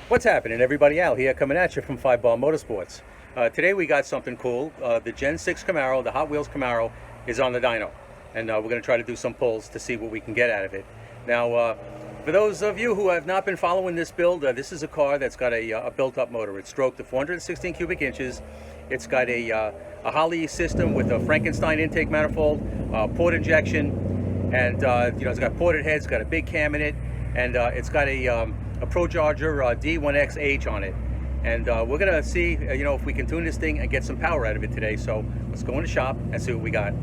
What's happening, everybody? Al here, coming at you from 5 Bar Motorsports. Today we got something cool. The Gen 6 Camaro, the Hot Wheels Camaro, is on the dyno. And we're going to try to do some pulls to see what we can get out of it. Now, for those of you who have not been following this build, this is a car that's got a built-up motor. It's stroked to 416 cubic inches. It's got a holley system with a Frakenstein intake manifold, port injection, and it's got ported heads, got a big cam in it, and it's got a ProCharger D1XH on it. And we're gonna see if we can tune this thing and get some power out of it today. So let's go in the shop and see what we got.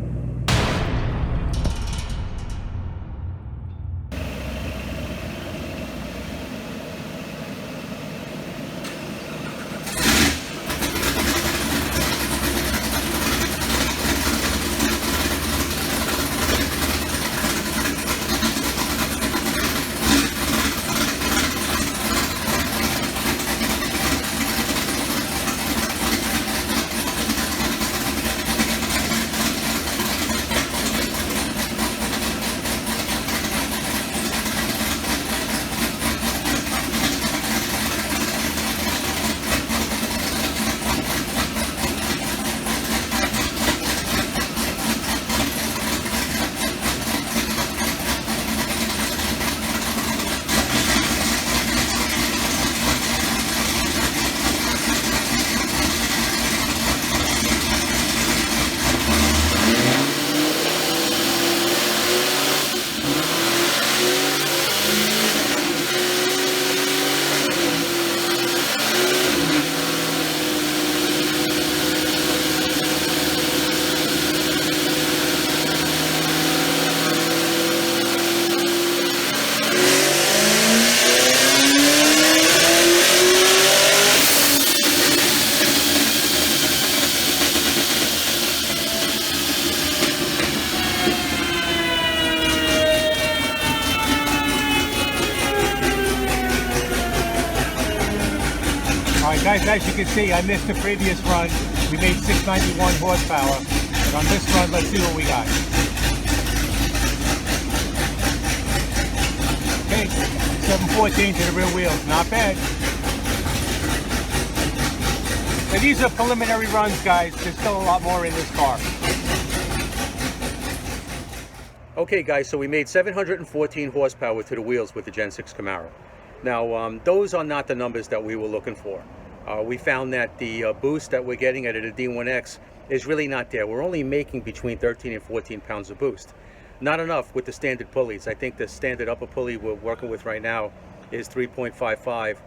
Guys, as you can see, I missed the previous run. We made 691 horsepower. But on this run, let's see what we got. Okay, 714 to the rear wheels. Not bad. So these are preliminary runs, guys. There's still a lot more in this car. Okay, guys, so we made 714 horsepower to the wheels with the Gen 6 Camaro. Now, those are not the numbers that we were looking for. We found that the boost that we're getting out of the D1X is really not there. We're only making between 13 and 14 pounds of boost. Not enough with the standard pulleys. I think the standard upper pulley we're working with right now is 3.55,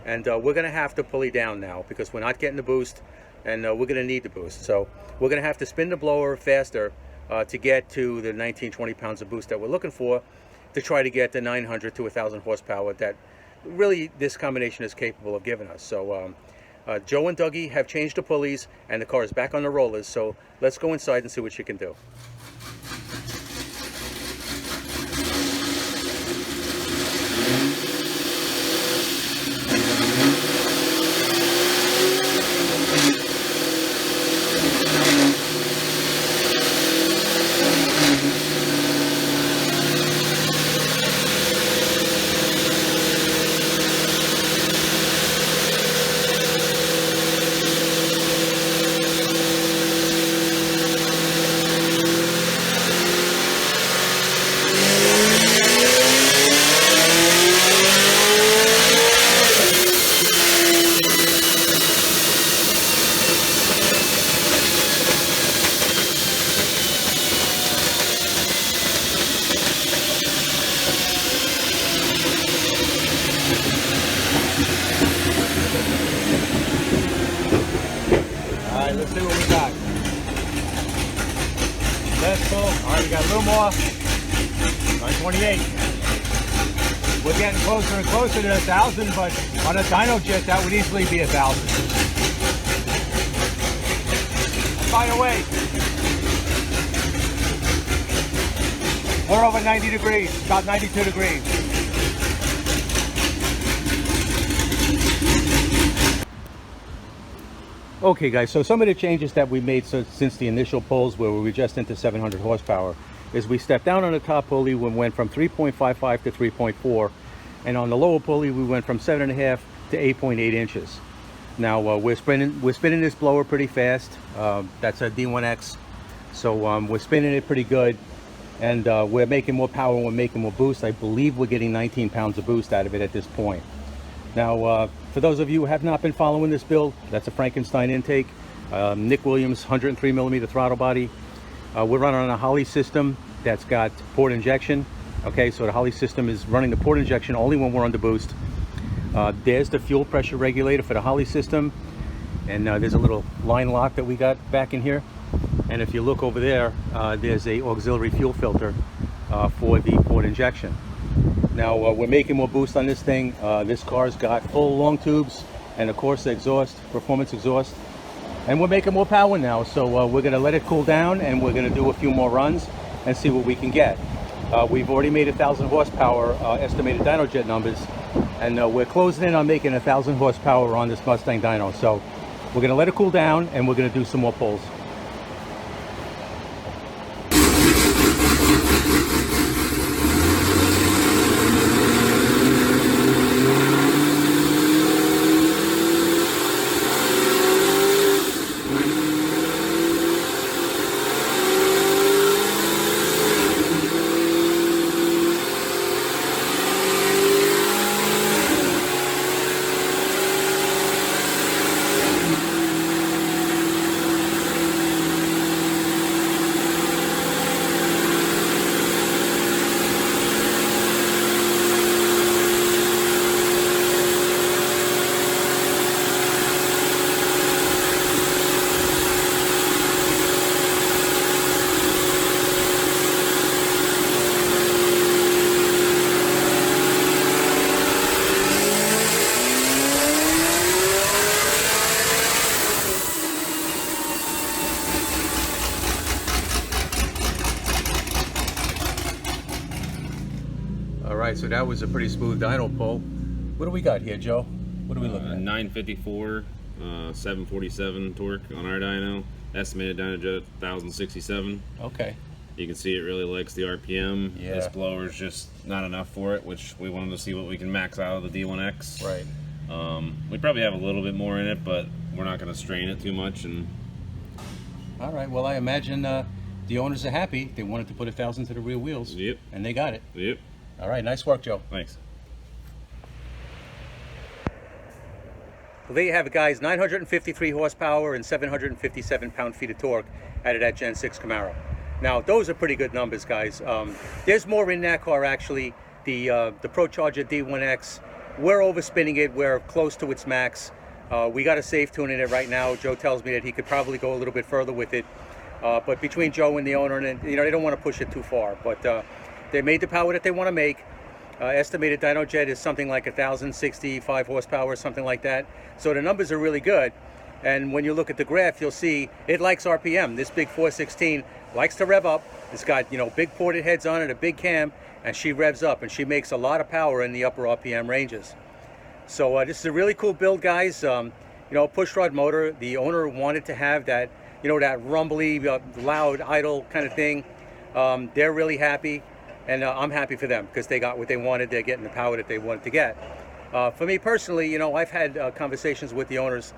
and we're going to have to pulley down now because we're not getting the boost, and we're going to need the boost. So we're going to have to spin the blower faster to get to the 19-20 pounds of boost that we're looking for, to try to get the 900 to 1,000 horsepower that really this combination is capable of giving us. So Joe and Dougie have changed the pulleys and the car is back on the rollers, so let's go inside and see what you can do. Let's see what we got. Let's go. All right, we got a little more. All right, 28. We're getting closer and closer to 1,000, but on a dyno jet, that would easily be 1,000. Fire away. We're over 90 degrees, about 92 degrees. Okay guys, so some of the changes that we made since the initial pulls where we were just into 700 horsepower is we stepped down on the top pulley. We went from 3.55 to 3.4, and on the lower pulley we went from 7.5 to 8.8 inches. Now we're spinning this blower pretty fast. That's a D1X, so we're spinning it pretty good, and we're making more power, we're making more boost. I believe we're getting 19 pounds of boost out of it at this point. Now for those of you who have not been following this build, that's a Frakenstein intake, Nick Williams 103 millimeter throttle body. We're running on a holley system that's got port injection. Okay, so the holley system is running the port injection only when we're under boost. There's the fuel pressure regulator for the holley system, and there's a little line lock that we got back in here. And if you look over there, there's a auxiliary fuel filter for the port injection. Now we're making more boost on this thing. This car's got full long tubes and a Corsa exhaust, performance exhaust, and we're making more power now. So we're going to let it cool down, and we're going to do a few more runs and see what we can get. We've already made 1,000 horsepower estimated dyno jet numbers, and we're closing in on making 1,000 horsepower on this Mustang dyno. So we're going to let it cool down, and we're going to do some more pulls. Alright, so that was a pretty smooth dyno pull. What do we got here, Joe? What are we looking at? 954, 747 torque on our dyno. Estimated dyno jet 1067. Okay. You can see it really likes the RPM. Yeah. This blower's just not enough for it, which we wanted to see what we can max out of the D1X. Right. We probably have a little bit more in it, but we're not going to strain it too much. And Alright, well I imagine the owners are happy. They wanted to put 1,000 to the rear wheels. Yep. And they got it. Yep. Alright, nice work, Joe. Thanks. Well, there you have it, guys. 953 horsepower and 757 pound-feet of torque out of that Gen 6 Camaro. Now, those are pretty good numbers, guys. There's more in that car, actually. The ProCharger D1X, we're overspinning it. We're close to its max. We got a safe tune in it right now. Joe tells me that he could probably go a little bit further with it. But between Joe and the owner, and you know, they don't want to push it too far. But they made the power that they want to make. Estimated dyno jet is something like 1,065 horsepower, something like that. So the numbers are really good. And when you look at the graph, you'll see it likes RPM. This big 416 likes to rev up. It's got, you know, big ported heads on it, a big cam, and she revs up, and she makes a lot of power in the upper RPM ranges. So this is a really cool build, guys. You know, push rod motor. The owner wanted to have that, you know, that rumbly, loud, idle kind of thing. They're really happy. And I'm happy for them because they got what they wanted. They're getting the power that they wanted to get. For me personally, you know, I've had conversations with the owners.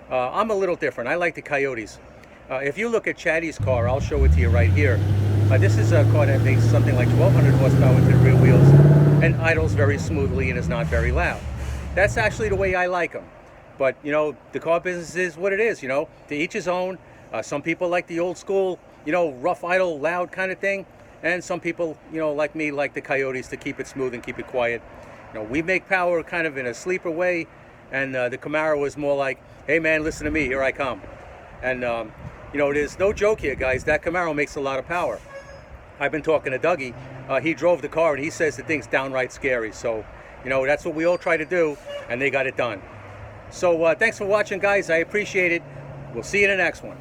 I'm a little different. I like the Coyotes. If you look at Chatty's car, I'll show it to you right here. This is a car that makes something like 1,200 horsepower to the rear wheels and idles very smoothly and is not very loud. That's actually the way I like them. But, you know, the car business is what it is, you know. To each his own. Some people like the old school, you know, rough, idle, loud kind of thing. And some people, you know, like me, like the Coyotes to keep it smooth and keep it quiet. You know, we make power kind of in a sleeper way, and the Camaro is more like, hey man, listen to me, here I come. And you know, there's no joke here, guys. That Camaro makes a lot of power. I've been talking to Dougie. He drove the car, and he says the thing's downright scary. So, you know, that's what we all try to do, and they got it done. So thanks for watching, guys. I appreciate it. We'll see you in the next one.